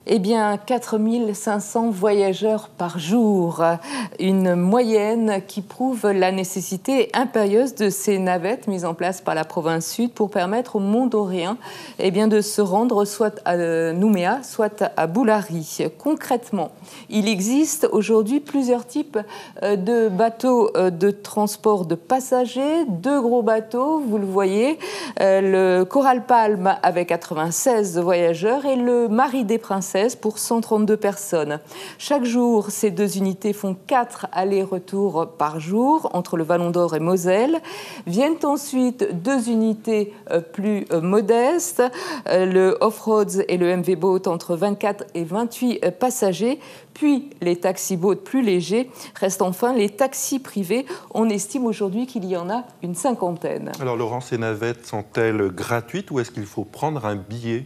Eh bien, 4 500 voyageurs par jour, une moyenne qui prouve la nécessité impérieuse de ces navettes mises en place par la province sud pour permettre aux Mondoréens de se rendre soit à Nouméa, soit à Boulari. Concrètement, il existe aujourd'hui plusieurs types de bateaux de transport de passagers, deux gros bateaux, vous le voyez, le Coral Palm avec 96 voyageurs et le Marie des Princesses pour 132 personnes. Chaque jour, ces deux unités font 4 allers-retours par jour entre le Vallon d'Or et Moselle. Viennent ensuite deux unités plus modestes, le Off-Roads et le MV Boat entre 24 et 28 passagers, puis les taxi-boats plus légers. Restent enfin les taxis privés. On estime aujourd'hui qu'il y en a une cinquantaine. Alors Laurent, ces navettes sont-elles gratuites ou est-ce qu'il faut prendre un billet ?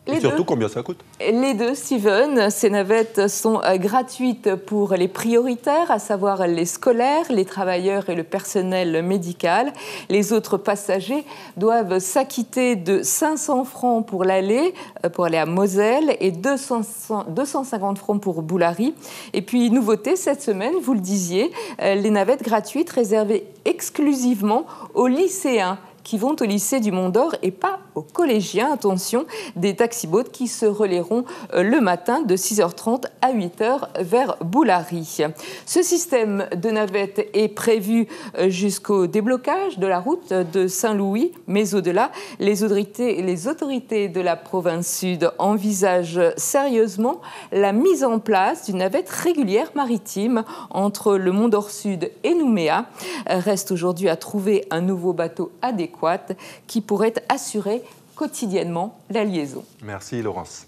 Et Les surtout, deux. Combien ça coûte ? Les deux, Steven. Ces navettes sont gratuites pour les prioritaires, à savoir les scolaires, les travailleurs et le personnel médical. Les autres passagers doivent s'acquitter de 500 francs pour l'aller, pour aller à Moselle, et 250 francs pour Boulari. Et puis, nouveauté cette semaine, vous le disiez, les navettes gratuites réservées exclusivement aux lycéens qui vont au lycée du Mont d'Or et pas aux collégiens. Attention, des taxi-boats qui se relayeront le matin de 6h30 à 8h vers Boulari. Ce système de navette est prévu jusqu'au déblocage de la route de Saint-Louis, mais au-delà, les autorités de la province sud envisagent sérieusement la mise en place d'une navette régulière maritime entre le Mont d'Or Sud et Nouméa. Reste aujourd'hui à trouver un nouveau bateau adéquat qui pourrait assurer quotidiennement la liaison. Merci Laurence.